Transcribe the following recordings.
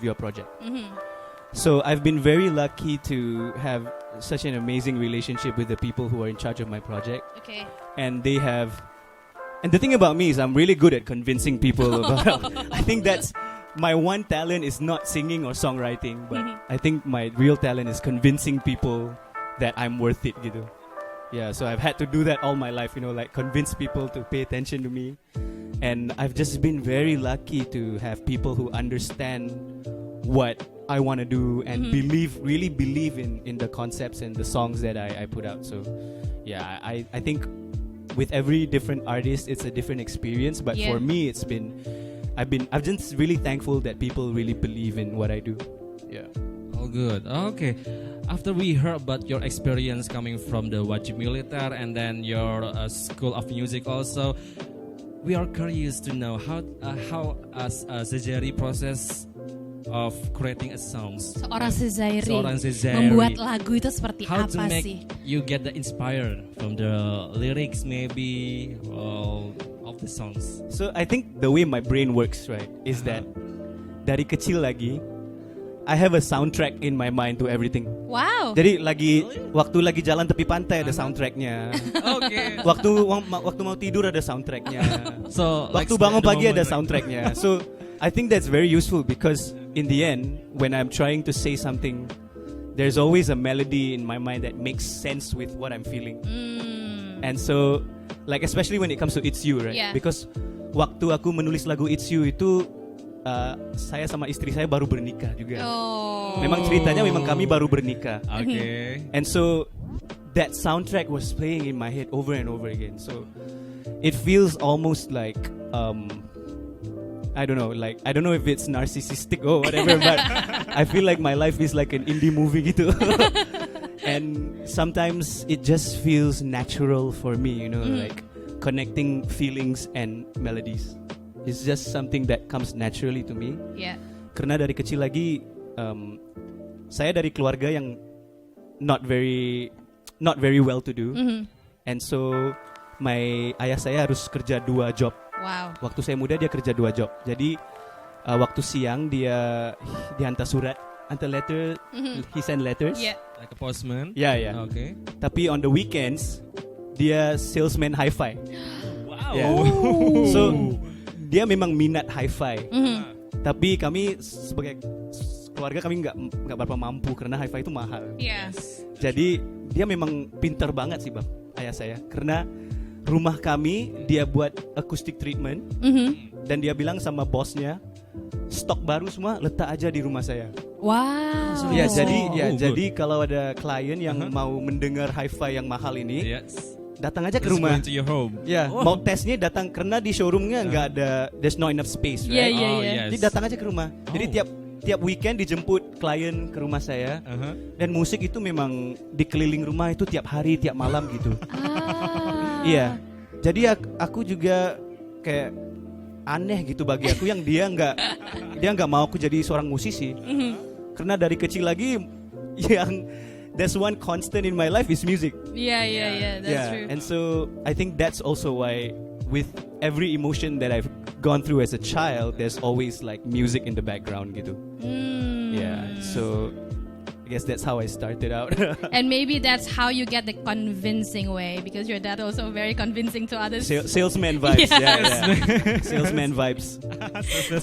your project. So I've been very lucky to have such an amazing relationship with the people who are in charge of my project. Okay. And they have, and the thing about me is I'm really good at convincing people about, I think that's my one talent is not singing or songwriting, but I think my real talent is convincing people that I'm worth it gitu. Yeah, so I've had to do that all my life, like convince people to pay attention to me. And I've just been very lucky to have people who understand what I want to do and really believe in the concepts and the songs that I put out. So yeah, I think with every different artist it's a different experience, but for me it's been I've just really thankful that people really believe in what I do. Yeah. Oh, good. Okay. After we heard about your experience coming from the Wajib Militer and then your School of Music also, we are curious to know how Sezairi process of creating a songs. Seorang Sezairi Sezairi membuat lagu itu seperti how apa to make sih? You get the inspired from the lyrics maybe of the songs. So I think the way my brain works, right, is that dari kecil lagi I have a soundtrack in my mind to everything. Wow. Jadi waktu lagi jalan tepi pantai ada soundtracknya. Okay. Waktu mau tidur ada soundtracknya. So waktu bangun pagi ada soundtracknya. So I think that's very useful because in the end, when I'm trying to say something, there's always a melody in my mind that makes sense with what I'm feeling. And so, like especially when it comes to It's You, right? Yeah. Because waktu aku menulis lagu It's You itu saya sama istri saya baru bernikah juga. Memang ceritanya memang kami baru bernikah. Okay. And so that soundtrack was playing in my head over and over again. So it feels almost like I don't know if it's narcissistic or whatever, but I feel like my life is like an indie movie gitu. And sometimes it just feels natural for me, like connecting feelings and melodies. It's just something that comes naturally to me. Yeah. Karena dari kecil lagi, saya dari keluarga yang not very well to do, and so my ayah saya harus kerja 2 job. Wow. Waktu saya muda dia kerja 2 job. Jadi waktu siang dia hantar surat, hantar letter, he send letters. Yeah. Like a postman. Yeah. Okay. Tapi on the weekends dia salesman hi-fi. Wow. Yeah. So dia memang minat hi-fi. Tapi kami sebagai keluarga kami nggak berapa mampu karena hi-fi itu mahal. Yes. Jadi dia memang pintar banget sih bang, ayah saya. Karena rumah kami dia buat acoustic treatment dan dia bilang sama bosnya, stok baru semua letak aja di rumah saya. Wow. Ya jadi kalau ada klien yang mau mendengar hi-fi yang mahal ini. Yes. Datang aja ke rumah. To your home. Ya, mau tesnya datang karena di showroomnya nggak ada, there's not enough space, right? Yeah. Jadi datang aja ke rumah. Jadi tiap weekend dijemput klien ke rumah saya. Dan musik itu memang di keliling rumah itu tiap hari, tiap malam gitu. Iya. Jadi aku juga kayak aneh gitu bagi aku yang dia nggak mau aku jadi seorang musisi. Karena dari kecil lagi yang there's one constant in my life is music. Yeah. That's true. And so I think that's also why with every emotion that I've gone through as a child, there's always like music in the background gitu. Yeah. So I guess that's how I started out. And maybe that's how you get the convincing way, because your dad also very convincing to others. Salesman vibes. Yeah. Salesman vibes.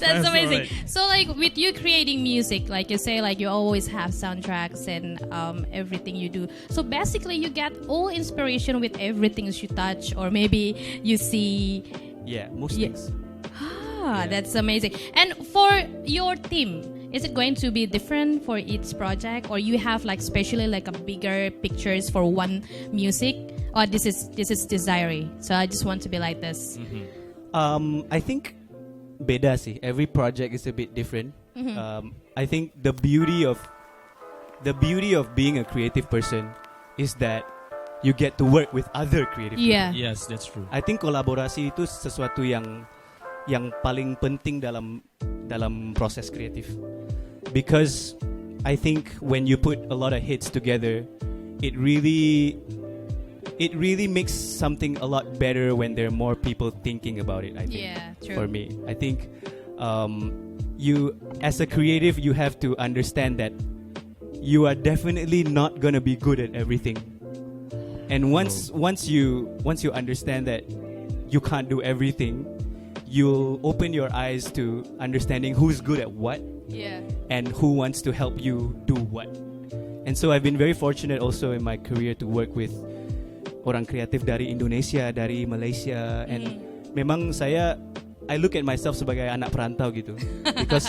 That's amazing. So like with you creating music, like you say, like you always have soundtracks and everything you do. So basically you get all inspiration with everything you touch, or maybe you see. Yeah, most things. That's amazing. And for your team, is it going to be different for each project, or you have like specially like a bigger pictures for one music, or this is Sezairi? So I just want to be like this. I think beda sih. Every project is a bit different. I think the beauty of being a creative person is that you get to work with other creative people. Yes, that's true. I think kolaborasi itu sesuatu yang paling penting dalam proses kreatif. Because I think when you put a lot of hits together, it really makes something a lot better when there are more people thinking about it, I think. Yeah, true. For me, I think you as a creative, you have to understand that you are definitely not gonna be good at everything. And once you understand that you can't do everything, you'll open your eyes to understanding who's good at what and who wants to help you do what. And so I've been very fortunate also in my career to work with orang kreatif dari Indonesia, dari Malaysia, and memang I look at myself sebagai anak perantau gitu. Because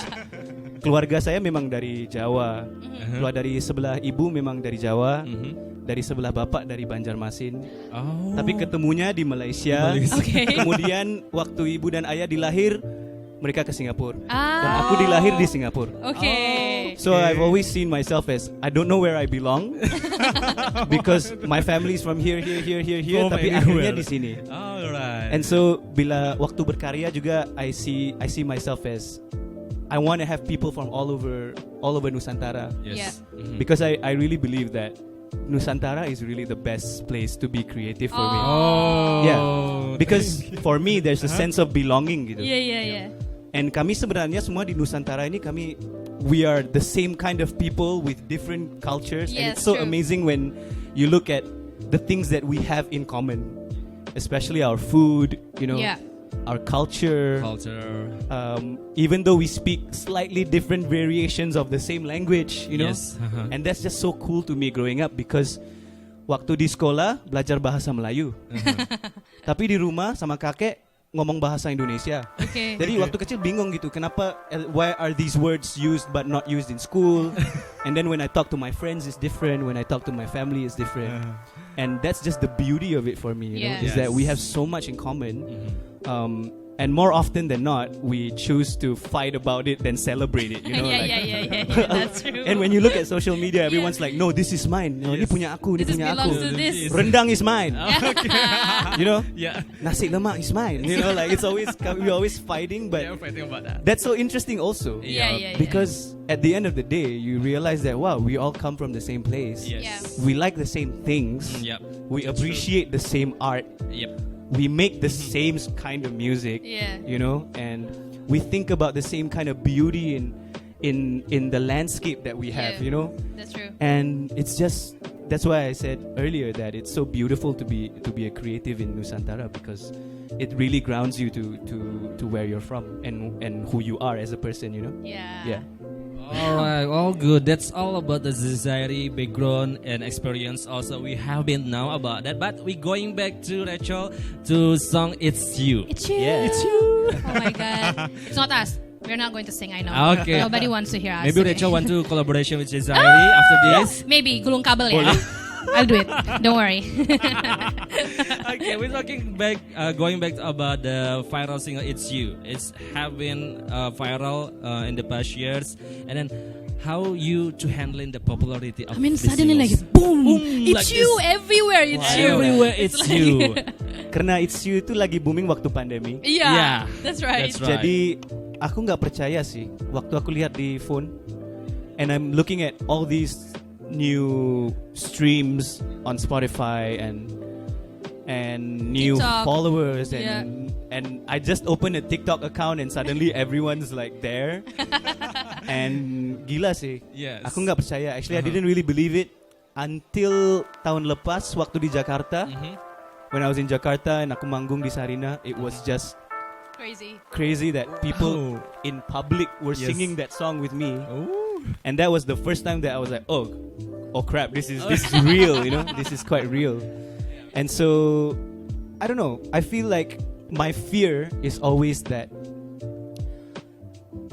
keluarga saya memang dari Jawa. Keluar dari sebelah ibu memang dari Jawa. Dari sebelah bapak dari Banjarmasin. Tapi ketemunya di Malaysia. Okay. Kemudian waktu ibu dan ayah dilahir, mereka ke Singapura. Dan aku dilahir di Singapura. Okay. So I've always seen myself as I don't know where I belong because my family is from here, tapi akhirnya di sini. Alright. And so bila waktu berkarya juga I see myself as I want to have people from all over Nusantara. Yes. Because I really believe that Nusantara is really the best place to be creative for me. Yeah. Because for me there's a sense of belonging gitu. Yeah. And kami sebenarnya semua di Nusantara ini we are the same kind of people with different cultures. Yes, and it's so true. amazing when you look at the things that we have in common, especially our food, our culture. Even though we speak slightly different variations of the same language, Yes. And that's just so cool to me growing up because waktu di sekolah belajar bahasa Melayu, tapi di rumah sama kakek ngomong bahasa Indonesia. Okay. Jadi waktu kecil bingung gitu, kenapa why are these words used but not used in school? And then when I talk to my friends it's different, when I talk to my family it's different. And that's just the beauty of it for me, is that we have so much in common. And more often than not, we choose to fight about it than celebrate it. Yeah. That's true. And when you look at social media, everyone's like, "No, this is mine. No, ini punya aku, ini This punya belongs aku. to this. Rendang is mine. Yeah. Nasi lemak is mine. Like it's always we're always fighting, but Fighting about that. that's so interesting also. Yeah. Because at the end of the day, you realize that wow, we all come from the same place. Yes. We like the same things. Yep. We appreciate the same art. Yep. We make the same kind of music. Yeah. And we think about the same kind of beauty in the landscape that we have. That's true. And it's just that's why I said earlier that it's so beautiful to be a creative in Nusantara because it really grounds you to where you're from and who you are as a person. Yeah. Alright, all good. That's all about the Sezairi background and experience. Also, we have been now about that. But we going back to Rachel to song "It's You." It's you. Yeah. It's you. Oh my God. It's not us. We're not going to sing. I know. Okay. Nobody wants to hear us. Maybe today. Rachel want to collaboration with Sezairi after this. Maybe gulung kabel ya. I'll do it. Don't worry. Okay, we're going back about the viral single "It's You." It's have been viral in the past years, and then how you to handling the popularity of. I mean, the suddenly singles? like boom, like it's you this. everywhere. It's you. Everywhere it's like- you. Karena It's You itu lagi booming waktu pandemi. Yeah, that's right. That's right. Jadi aku nggak percaya sih waktu aku lihat di phone, and I'm looking at all these new streams on Spotify and new TikTok. followers and I just opened a TikTok account and suddenly everyone's like there and gila sih. Yes. Aku nggak percaya. Actually, I didn't really believe it until tahun lepas waktu di Jakarta. When I was in Jakarta and aku manggung di Sarina, it was just crazy that people in public were singing that song with me. And that was the first time that I was like, oh crap, this is real, this is quite real. And so I don't know, I feel like my fear is always that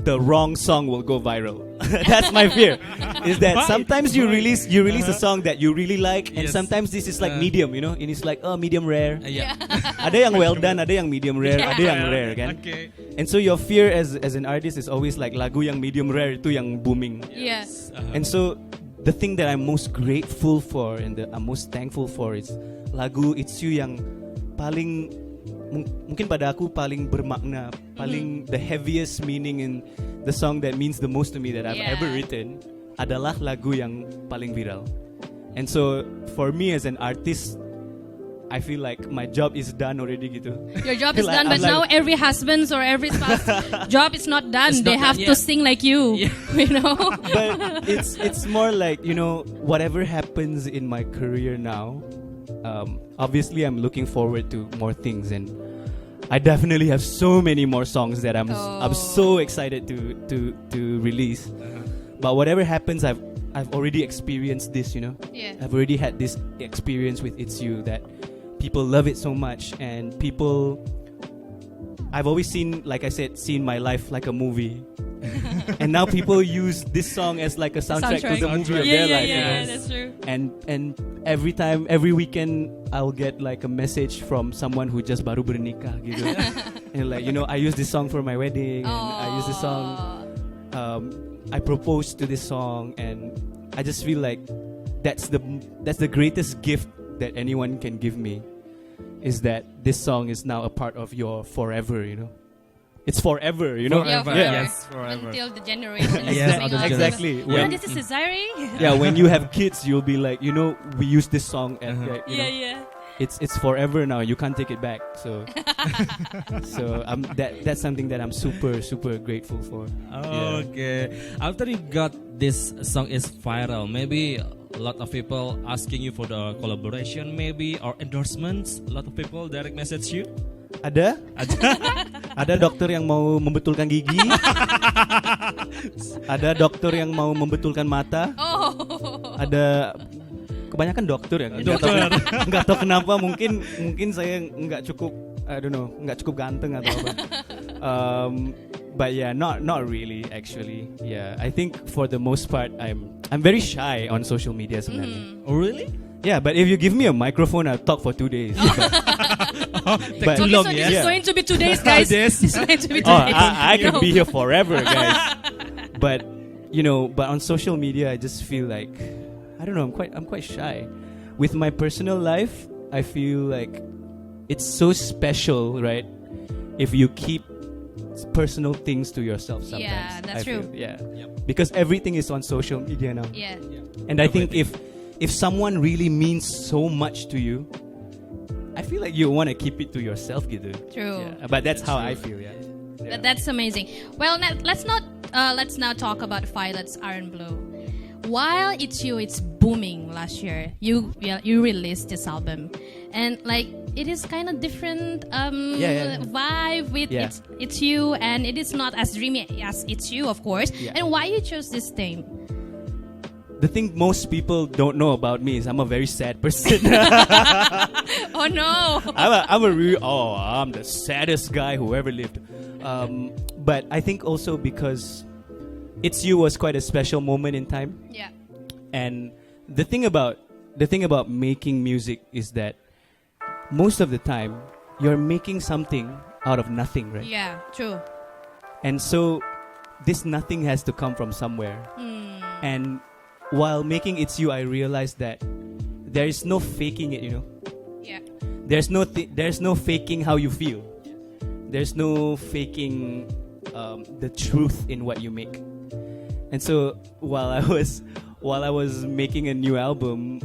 the wrong song will go viral. That's my fear. Is that sometimes you release a song that you really like, and sometimes this is like medium, and it's like medium rare. Ada yang well done, ada yang medium rare, ada yang rare kan. Okay. And so your fear as an artist is always like lagu yang medium rare itu yang booming. Yes. And so the thing that I'm most grateful for and that I'm most thankful for is lagu It's You yang paling mungkin pada aku paling bermakna, paling the heaviest meaning in the song that means the most to me that I've ever written adalah lagu yang paling viral. And so for me as an artist, I feel like my job is done already gitu. Your job is Like, done, but I'm now like- every husband's or every spouse job is not done. It's They not have done, to yeah. sing like you. Yeah. You know. But it's more like, you know, whatever happens in my career now, obviously I'm looking forward to more things, and I definitely have so many more songs that I'm so excited to release. But whatever happens, I've already experienced this, you know. Yeah. I've already had this experience with It's You, that people love it so much, and people, I've always seen, like I said, seen my life like a movie. And now people use this song as like a soundtrack to the movie of Yeah, their yeah, life, yeah, you know. that's true. And every weekend I'll get like a message from someone who just baru bernikah gitu. And like, you know, I use this song for my wedding, and I use this song, I proposed to this song, and I just feel like that's the greatest gift that anyone can give me, is that this song is now a part of your forever, you know. It's forever, you know. Yeah, Forever, forever. yes, forever. Until the generation is Yes, coming other on. exactly. Yeah, When- this is Sezairi. Yeah, when you have kids, you'll be like, you know, we use this song at, like, you know, Yeah. it's forever now. You can't take it back. So, that's something that I'm super grateful for. Yeah. Okay. After you got this song is viral, maybe a lot of people asking you for the collaboration, maybe, or endorsements. A lot of people direct message you. Ada dokter yang mau membetulkan gigi. Ada dokter yang mau membetulkan mata. Oh. Ada kebanyakan dokter ya. Nggak tahu kenapa, mungkin saya nggak cukup, I don't know, nggak cukup ganteng atau apa. But yeah, not really actually. Yeah, I think for the most part I'm very shy on social media sebenarnya. Oh, really? Yeah, but if you give me a microphone, I'll talk for 2 days. But too Okay, long, so yeah. this is going to be 2 days, guys. Days. This is going to be 2 oh, days. I can No. be here forever, guys. But you know, but on social media, I just feel like, I don't know, I'm quite shy. With my personal life, I feel like it's so special, right? If you keep personal things to yourself sometimes. Yeah, that's I true. feel, yeah. Yep. Because everything is on social media now. Yeah. And I think if someone really means so much to you, I feel like you want to keep it to yourself gitu. True. Yeah. But that's how I feel, yeah. That's amazing. Well, let's now talk about Violet's Iron Blue. While It's You, it's booming last year. You released this album, and like it is kind of different vibe with It's You, and it is not as dreamy as It's You, of course. Yeah. And why you chose this theme? The thing most people don't know about me is I'm a very sad person. Oh no! I'm the saddest guy who ever lived. But I think also because It's You was quite a special moment in time. Yeah. And the thing about making music is that most of the time you're making something out of nothing, right? Yeah. True. And so this nothing has to come from somewhere. And while making It's You, I realized that there is no faking it, you know. Yeah. There's no faking how you feel. There's no faking the truth in what you make. And so while I was making a new album,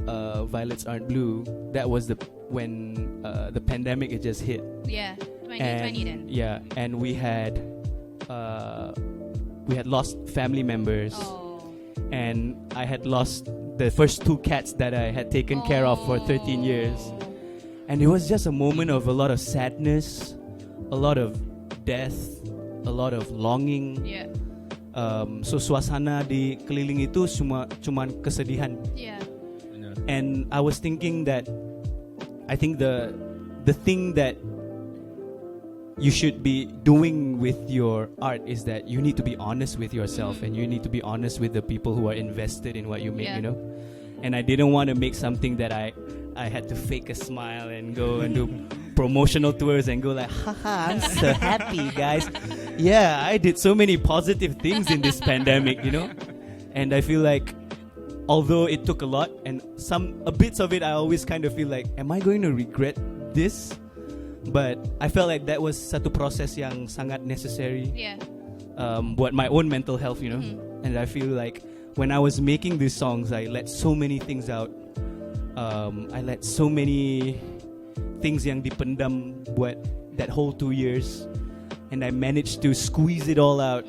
Violets Aren't Blue, that was when the pandemic had just hit. Yeah. 2020 then. Yeah, and we had lost family members. Oh. And I had lost the first 2 cats that I had taken care of for 13 years. And it was just a moment of a lot of sadness, a lot of death, a lot of longing. Yeah. So suasana di keliling itu cuman kesedihan. Yeah. And I was thinking that I think the thing that you should be doing with your art is that you need to be honest with yourself, and you need to be honest with the people who are invested in what you make, Yeah. you know. And I didn't want to make something that I had to fake a smile and go and do promotional tours and go like, haha, I'm so happy, guys. Yeah, I did so many positive things in this pandemic, you know. And I feel like although it took a lot, and a bits of it I always kind of feel like, am I going to regret this? But I felt like that was satu proses yang sangat necessary. Yeah. Buat my own mental health, you know. And I feel like when I was making these songs, I let so many things out. I let so many things yang dipendam buat that whole 2 years, and I managed to squeeze it all out.